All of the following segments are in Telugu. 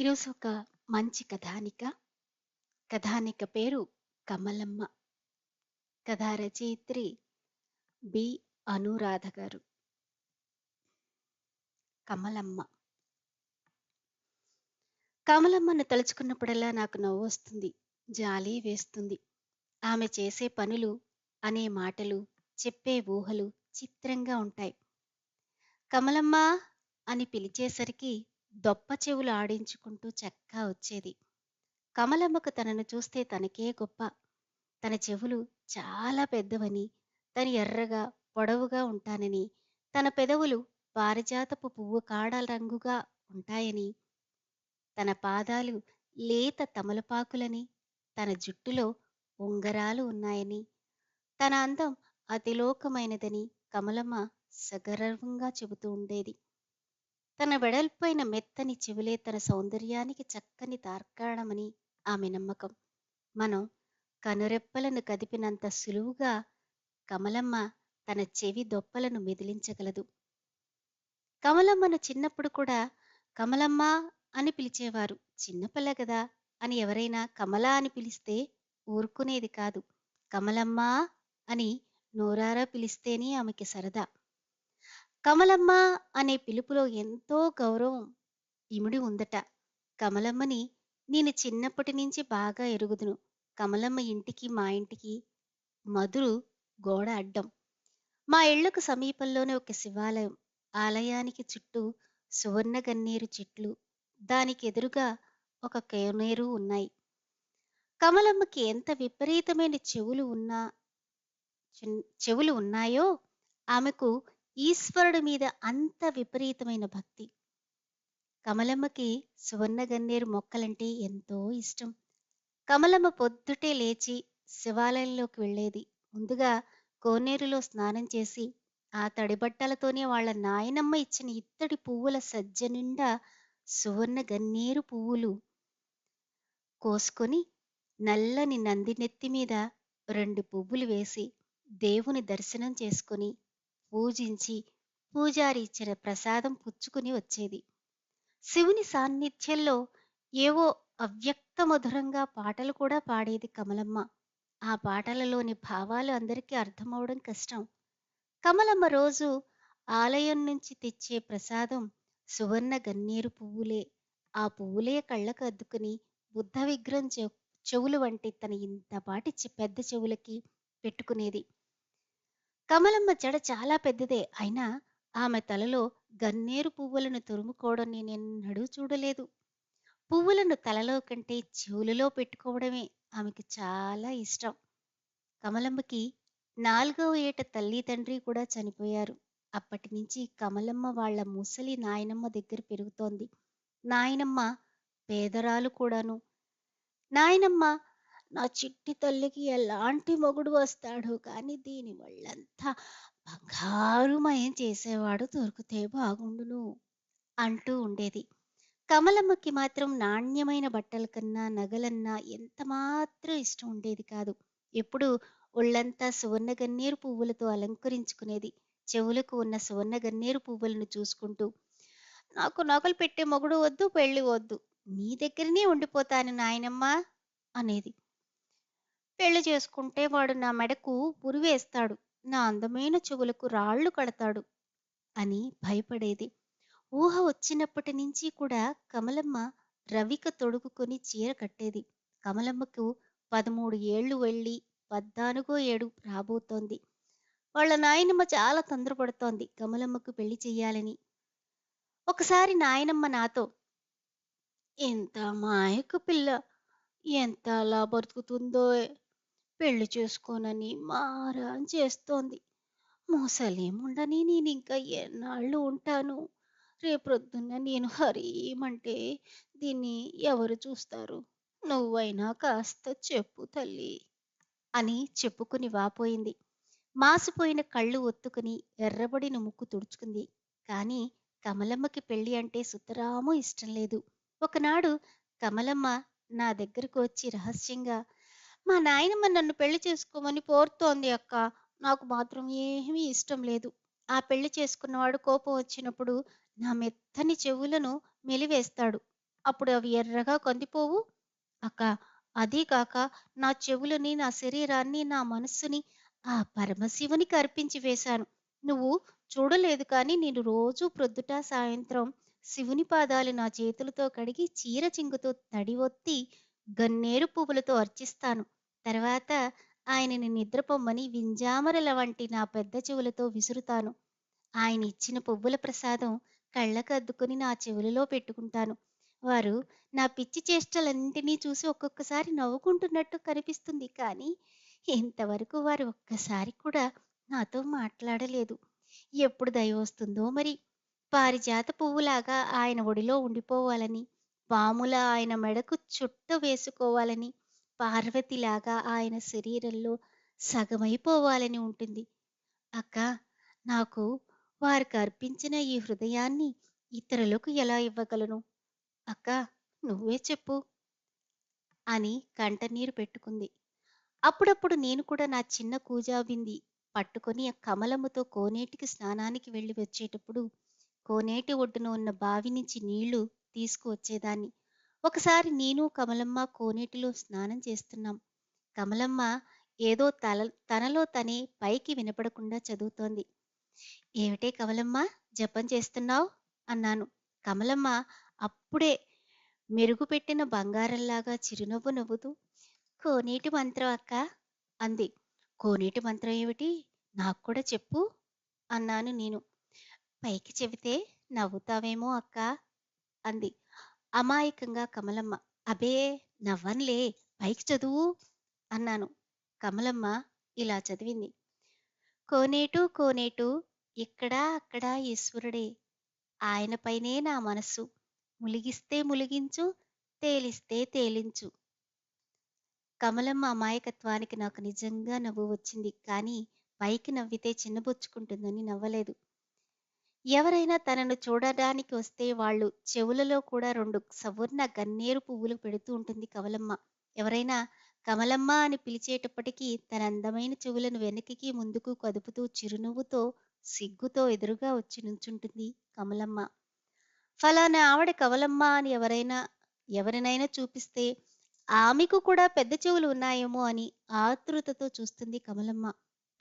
ఈరోజు ఒక మంచి కథానిక పేరు కమలమ్మ. కథా రచయిత్రి బి. అనురాధ గారు. కమలమ్మ. కమలమ్మను తలుచుకున్నప్పుడల్లా నాకు నవ్వొస్తుంది, జాలి వేస్తుంది. ఆమె చేసే పనులు, అనే మాటలు, చెప్పే ఊహలు చిత్రంగా ఉంటాయి. కమలమ్మ అని పిలిచేసరికి దొప్ప చెవులు ఆడించుకుంటూ చక్కా వచ్చేది. కమలమ్మకు తనను చూస్తే తనకే గొప్ప. తన చెవులు చాలా పెద్దవని, తను ఎర్రగా, పొడవుగా ఉంటానని, తన పెదవులు పారిజాతపు పువ్వు కాడల రంగుగా ఉంటాయని, తన పాదాలు లేత తమలపాకులని, తన జుట్టులో ఉంగరాలు ఉన్నాయని, తన అందం అతిలోకమైనదని కమలమ్మ సగర్వంగా చెబుతూ ఉండేది. తన వెడల్పైన మెత్తని చెవులే తన సౌందర్యానికి చక్కని తార్కాణమని ఆమె నమ్మకం. మనం కనురెప్పలను కదిపినంత సులువుగా కమలమ్మ తన చెవి దొప్పలను మెదిలించగలదు. కమలమ్మను చిన్నప్పుడు కూడా కమలమ్మ అని పిలిచేవారు. చిన్నపిల్ల గదా అని ఎవరైనా కమల అని పిలిస్తే ఊరుకునేది కాదు. కమలమ్మ అని నోరారా పిలిస్తేనే ఆమెకి సరదా. కమలమ్మ అనే పిలుపులో ఎంతో గౌరవం ఇమిడి ఉందట. కమలమ్మని నేను చిన్నప్పటి నుంచి బాగా ఎరుగుదును. కమలమ్మ ఇంటికి మా ఇంటికి మదురు గోడ అడ్డం. మా ఇళ్లకు సమీపంలోనే ఒక శివాలయం. ఆలయానికి చుట్టూ సువర్ణ గన్నేరు చెట్లు, దానికి ఎదురుగా ఒక కోనేరు ఉన్నాయి. కమలమ్మకి ఎంత విపరీతమైన చెవులు ఉన్నాయో ఆమెకు ఈశ్వరుడి మీద అంత విపరీతమైన భక్తి. కమలమ్మకి సువర్ణ గన్నేరు మొక్కలంటే ఎంతో ఇష్టం. కమలమ్మ పొద్దుటే లేచి శివాలయంలోకి వెళ్ళేది. ముందుగా కోనేరులో స్నానం చేసి ఆ తడి బట్టలతోనే వాళ్ళ నాయనమ్మ ఇచ్చిన ఇత్తడి పువ్వుల సజ్జ నిండా సువర్ణ గన్నేరు పువ్వులు కోసుకొని నల్లని నంది నెత్తి మీద 2 పువ్వులు వేసి దేవుని దర్శనం చేసుకొని పూజించి పూజారి ఇచ్చిన ప్రసాదం పుచ్చుకుని వచ్చేది. శివుని సాన్నిధ్యంలో ఏవో అవ్యక్త మధురంగా పాటలు కూడా పాడేది కమలమ్మ. ఆ పాటలలోని భావాలు అందరికీ అర్థమవడం కష్టం. కమలమ్మ రోజు ఆలయం నుంచి తెచ్చే ప్రసాదం సువర్ణ గన్నేరు పువ్వులే. ఆ పువ్వులే కళ్ళకు అద్దుకుని బుద్ధ విగ్రహం చెవులు వంటి తన ఇంతపాటి పెద్ద చెవులకి పెట్టుకునేది. కమలమ్మ జడ చాలా పెద్దదే. అయినా ఆమె తలలో గన్నేరు పువ్వులను తురుముకోవడం నేనెన్నడూ చూడలేదు. పువ్వులను తలలో కంటే చెవులలో పెట్టుకోవడమే ఆమెకి చాలా ఇష్టం. కమలమ్మకి 4వ ఏట తల్లి తండ్రి కూడా చనిపోయారు. అప్పటి నుంచి కమలమ్మ వాళ్ళ ముసలి నాయనమ్మ దగ్గర పెరుగుతోంది. నాయనమ్మ పేదరాలు కూడాను. నాయనమ్మ, నా చిట్టి తల్లికి ఎలాంటి మొగుడు వస్తాడో కానీ దీని వాళ్ళంతా బంగారుమయం చేసేవాడు దొరికితే బాగుండును అంటూ ఉండేది. కమలమ్మకి మాత్రం నాణ్యమైన బట్టల కన్నా నగలన్నా ఎంత మాత్రం ఇష్టం ఉండేది కాదు. ఎప్పుడు ఒళ్ళంతా సువర్ణ గన్నేరు పువ్వులతో అలంకరించుకునేది. చెవులకు ఉన్న సువర్ణ గన్నేరు పువ్వులను చూసుకుంటూ, నాకు నగలు పెట్టే మొగుడు వద్దు, పెళ్లి వద్దు, నీ దగ్గరనే ఉండిపోతాను నాయనమ్మా అనేది. పెళ్లి చేసుకుంటే వాడు నా మెడకు ఉరివేస్తాడు, నా అందమైన చెవులకు రాళ్లు కడతాడు అని భయపడేది. ఊహ వచ్చినప్పటి నుంచి కూడా కమలమ్మ రవిక తొడుగుకొని చీర కట్టేది. కమలమ్మకు 13 ఏళ్లు వెళ్ళి 14వ ఏడు రాబోతోంది. వాళ్ళ నాయనమ్మ చాలా తొందరపడుతోంది కమలమ్మకు పెళ్లి చెయ్యాలని. ఒకసారి నాయనమ్మ నాతో, ఎంత మాయక పిల్ల, ఎంత అలా బతుకుతుందో, పెళ్లి చేసుకోనని మారాన్ చేస్తోంది. ముసలేముండని నేనింకా ఎన్నాళ్ళు ఉంటాను? రేపొద్దున్న నేను హరీమంటే దీన్ని ఎవరు చూస్తారు? నువ్వైనా కాస్త చెప్పు తల్లి అని చెప్పుకుని వాపోయింది. మాసిపోయిన కళ్ళు ఒత్తుకుని ఎర్రబడిన ముక్కు తుడుచుకుంది. కాని కమలమ్మకి పెళ్లి అంటే సుతరామూ ఇష్టం లేదు. ఒకనాడు కమలమ్మ నా దగ్గరకు వచ్చి రహస్యంగా, మా నాయనమ్మ నన్ను పెళ్లి చేసుకోమని కోరుతోంది అక్క. నాకు మాత్రం ఏమీ ఇష్టం లేదు. ఆ పెళ్లి చేసుకున్నవాడు కోపం వచ్చినప్పుడు నా మెత్తని చెవులను మెలివేస్తాడు. అప్పుడు అవి ఎర్రగా కందిపోవు? అక్కా, అదీ కాక నా చెవులని, నా శరీరాన్ని, నా మనస్సుని ఆ పరమశివునికి అర్పించి వేశాను. నువ్వు చూడలేదు కానీ నేను రోజూ ప్రొద్దుట, సాయంత్రం శివుని పాదాలు నా చేతులతో కడిగి చీర చింగుతో తడి ఒత్తి గన్నేరు పువ్వులతో అర్చిస్తాను. తర్వాత ఆయనని నిద్రపొమ్మని వింజామరల వంటి నా పెద్ద చెవులతో విసురుతాను. ఆయనిచ్చిన పువ్వుల ప్రసాదం కళ్ళకద్దుకుని నా చెవులలో పెట్టుకుంటాను. వారు నా పిచ్చి చేష్టలన్నింటినీ చూసి ఒక్కొక్కసారి నవ్వుకుంటున్నట్టు కనిపిస్తుంది. కానీ ఇంతవరకు వారు ఒక్కసారి కూడా నాతో మాట్లాడలేదు. ఎప్పుడు దయ వస్తుందో మరి! పారిజాత పువ్వులాగా ఆయన ఒడిలో ఉండిపోవాలని, పాములా ఆయన మెడకు చుట్ట వేసుకోవాలని, పార్వతిలాగా ఆయన శరీరంలో సగమైపోవాలని ఉంటుంది. అక్కా, నాకు వారికర్పించిన ఈ హృదయాన్ని ఇతరులకు ఎలా ఇవ్వగలను? అక్కా, నువ్వే చెప్పు అని కంటనీరు పెట్టుకుంది. అప్పుడప్పుడు నేను కూడా నా చిన్న కూజాబింది పట్టుకొని ఆ కమలమ్మతో కోనేటికి స్నానానికి వెళ్ళి వచ్చేటప్పుడు కోనేటి ఒడ్డున ఉన్న బావి నుంచి నీళ్లు తీసుకువచ్చేదాన్ని. ఒకసారి నేను కమలమ్మ కోనేటిలో స్నానం చేస్తున్నాం. కమలమ్మ ఏదో తనలో తనే పైకి వినపడకుండా చదువుతోంది. ఏమిటే కమలమ్మా! జపం చేస్తున్నావు? అన్నాను. కమలమ్మ అప్పుడే మెరుగుపెట్టిన బంగారంలాగా చిరునవ్వు నవ్వుతూ, కోనేటి మంత్రం అక్కా అంది. కోనేటి మంత్రం ఏమిటి? నాకు కూడా చెప్పు అన్నాను నేను. పైకి చెబితే నవ్వుతావేమో అక్కా అంది అమాయకంగా కమలమ్మ. అబే నవ్వనులే, పైకి చదువు అన్నాను. కమలమ్మ ఇలా చదివింది. కోనేటు కోనేటు ఇక్కడా అక్కడా ఈశ్వరుడే. ఆయనపైనే నా మనస్సు. ములిగిస్తే ములిగించు, తేలిస్తే తేలించు. కమలమ్మ అమాయకత్వానికి నాకు నిజంగా నవ్వు వచ్చింది. కానీ పైకి నవ్వితే చిన్నబుచ్చుకుంటుందని నవ్వలేదు. ఎవరైనా తనను చూడడానికి వస్తే వాళ్ళు చెవులలో కూడా 2 సవర్ణ గన్నేరు పువ్వులు పెడుతూ ఉంటుంది కమలమ్మ. ఎవరైనా కమలమ్మ అని పిలిచేటప్పటికీ తన అందమైన చెవులను వెనక్కి ముందుకు కదుపుతూ చిరునవ్వుతో, సిగ్గుతో ఎదురుగా వచ్చి నుంచుంటుంది కమలమ్మ. ఫలానా ఆవిడ కమలమ్మ అని ఎవరినైనా చూపిస్తే ఆమెకు కూడా పెద్ద చెవులు ఉన్నాయేమో అని ఆతృతతో చూస్తుంది కమలమ్మ.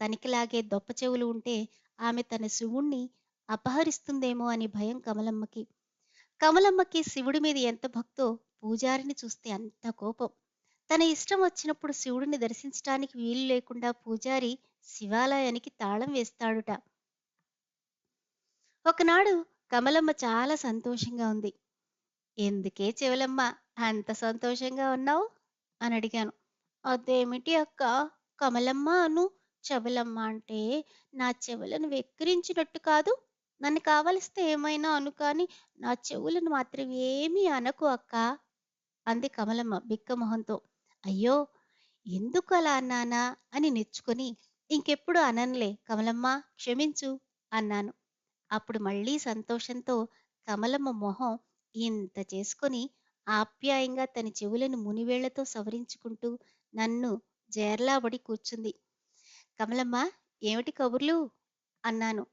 తనకిలాగే దొప్ప చెవులు ఉంటే ఆమె తన శివుణ్ణి అపహరిస్తుందేమో అని భయం కమలమ్మకి. కమలమ్మకి శివుడి మీద ఎంత భక్తో పూజారిని చూస్తే అంత కోపం. తన ఇష్టం వచ్చినప్పుడు శివుడిని దర్శించటానికి వీలు లేకుండా పూజారి శివాలయానికి తాళం వేస్తాడుట. ఒకనాడు కమలమ్మ చాలా సంతోషంగా ఉంది. ఎందుకే చెవులమ్మ అంత సంతోషంగా ఉన్నావు అని అడిగాను. అదేమిటి అక్క, కమలమ్మ అను, చెవులమ్మ అంటే నా చెవులను వెక్కిరించినట్టు కాదు. నన్ను కావలిస్తే ఏమైనా అను కానీ నా చెవులను మాత్రం ఏమీ అనకు అక్క అంది కమలమ్మ బిక్కమొహంతో. అయ్యో, ఎందుకు అలా అన్నానా అని నెచ్చుకొని ఇంకెప్పుడు అననులే కమలమ్మ, క్షమించు అన్నాను. అప్పుడు మళ్ళీ సంతోషంతో కమలమ్మ మొహం ఇంత చేసుకొని ఆప్యాయంగా తన చెవులను మునివేళ్లతో సవరించుకుంటూ నన్ను జేర్లాబడి కూర్చుంది. కమలమ్మ, ఏమిటి కబుర్లు అన్నాను.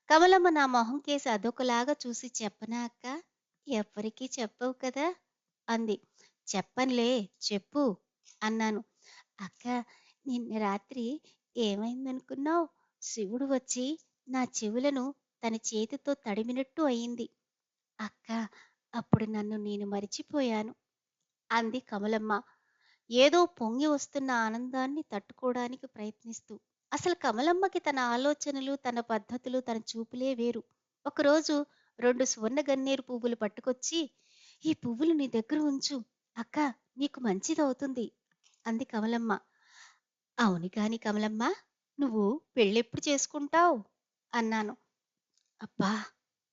కమలమ్మ నా మొహం కేసి అదొకలాగా చూసి చెప్పనా అక్క? ఎవ్వరికీ చెప్పవు కదా అంది. చెప్పనులే, చెప్పు అన్నాను. అక్క, నిన్న రాత్రి ఏమైందనుకున్నావు? శివుడు వచ్చి నా చెవులను తన చేతితో తడిమినట్టు అయింది. అక్క, అప్పుడు నన్ను నేను మరిచిపోయాను అంది కమలమ్మ. ఏదో పొంగి వస్తున్న ఆనందాన్ని తట్టుకోవడానికి ప్రయత్నిస్తూ. అసలు కమలమ్మకి తన ఆలోచనలు, తన పద్ధతులు, తన చూపులే వేరు. ఒకరోజు 2 సువర్ణ గన్నేరు పువ్వులు పట్టుకొచ్చి, ఈ పువ్వులు నీ దగ్గర ఉంచు. అక్క, నీకు మంచిదవుతుంది అంది కమలమ్మ. అవును కాని కమలమ్మ, నువ్వు పెళ్ళెప్పుడు చేసుకుంటావు అన్నాను. అబ్బా,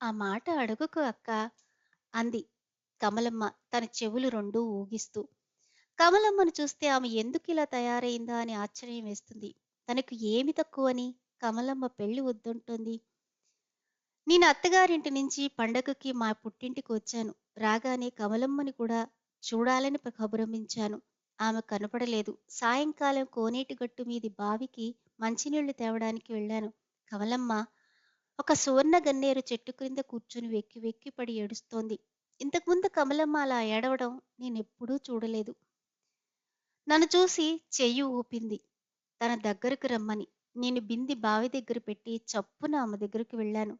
ఆ మాట అడుగుకు అక్కా అంది కమలమ్మ తన చెవులు రెండూ ఊగిస్తూ. కమలమ్మను చూస్తే ఆమె ఎందుకిలా తయారయిందా అని ఆశ్చర్యం వేస్తుంది. తనకు ఏమి తక్కువని కమలమ్మ పెళ్లి వద్దంటోంది? నేను అత్తగారింటి నుంచి పండగకి మా పుట్టింటికి వచ్చాను. రాగానే కమలమ్మని కూడా చూడాలని కబురంపించాను. ఆమె కనపడలేదు. సాయంకాలం కోనేటి గట్టు మీది బావికి మంచినీళ్లు తేవడానికి వెళ్ళాను. కమలమ్మ ఒక సువర్ణ గన్నేరు చెట్టు క్రింద కూర్చుని వెక్కి వెక్కి పడి ఏడుస్తోంది. ఇంతకుముందు కమలమ్మ అలా ఏడవడం నేనెప్పుడూ చూడలేదు. నన్ను చూసి చెయ్యి ఊపింది. తన దగ్గరకు రమ్మని. నేను బిందె బావి దగ్గర పెట్టి చప్పున ఆమె దగ్గరికి వెళ్ళాను.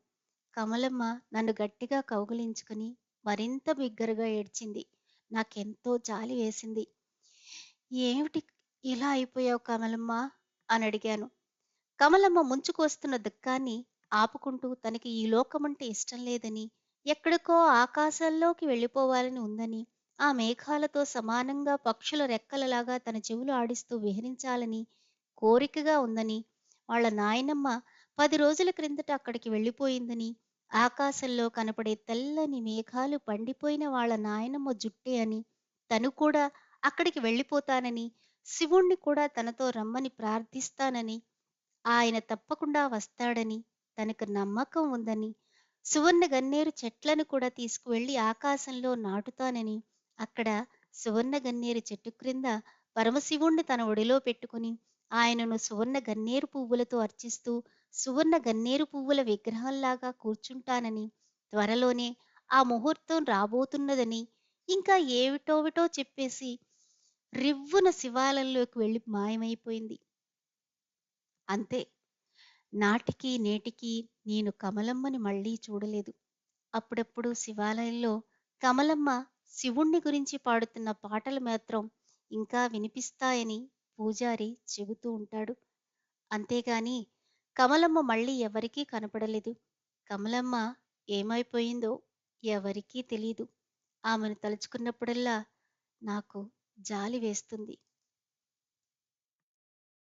కమలమ్మ నన్ను గట్టిగా కౌగిలించుకుని మరింత బిగ్గరగా ఏడ్చింది. నాకెంతో జాలి వేసింది. "ఏమిటి ఇలా అయిపోయావు కమలమ్మ?" అని అడిగాను. కమలమ్మ ముంచుకొస్తున్న దుఃఖాన్ని ఆపుకుంటూ తనకి ఈ లోకమంటే ఇష్టం లేదని, ఎక్కడికో ఆకాశాల్లోకి వెళ్ళిపోవాలని ఉందని, ఆ మేఘాలతో సమానంగా పక్షుల రెక్కలలాగా తన చెవులు ఆడిస్తూ విహరించాలని కోరికగా ఉందని, వాళ్ళ నాయనమ్మ 10 రోజుల క్రిందట అక్కడికి వెళ్ళిపోయిందని, ఆకాశంలో కనపడే తెల్లని మేఘాలు పండిపోయిన వాళ్ళ నాయనమ్మ జుట్టే అని, తను కూడా అక్కడికి వెళ్ళిపోతానని, శివుణ్ణి కూడా తనతో రమ్మని ప్రార్థిస్తానని, ఆయన తప్పకుండా వస్తాడని తనకు నమ్మకం ఉందని, సువర్ణ గన్నేరు చెట్లను కూడా తీసుకువెళ్ళి ఆకాశంలో నాటుతానని, అక్కడ సువర్ణ గన్నేరు చెట్టు క్రింద పరమశివుణ్ణి తన ఒడిలో పెట్టుకుని, ఆయనను సువర్ణ గన్నేరు పువ్వులతో అర్చిస్తూ, సువర్ణ గన్నేరు పువ్వుల విగ్రహంలాగా కూర్చుంటానని, త్వరలోనే ఆ ముహూర్తం రాబోతున్నదని, ఇంకా ఏవిటోవిటో చెప్పేసి రివ్వున శివాలయంలోకి వెళ్ళి మాయమైపోయింది. అంతే. నాటికి నేటికి నేను కమలమ్మని మళ్ళీ చూడలేదు. అప్పుడప్పుడు శివాలయంలో కమలమ్మ శివుణ్ణి గురించి పాడుతున్న పాటలు మాత్రం ఇంకా వినిపిస్తాయని పూజారి చెబుతూ ఉంటాడు. అంతేగాని కమలమ్మ మళ్ళీ ఎవరికీ కనపడలేదు. కమలమ్మ ఏమైపోయిందో ఎవరికీ తెలీదు. ఆమెను తలుచుకున్నప్పుడల్లా నాకు జాలి వేస్తుంది.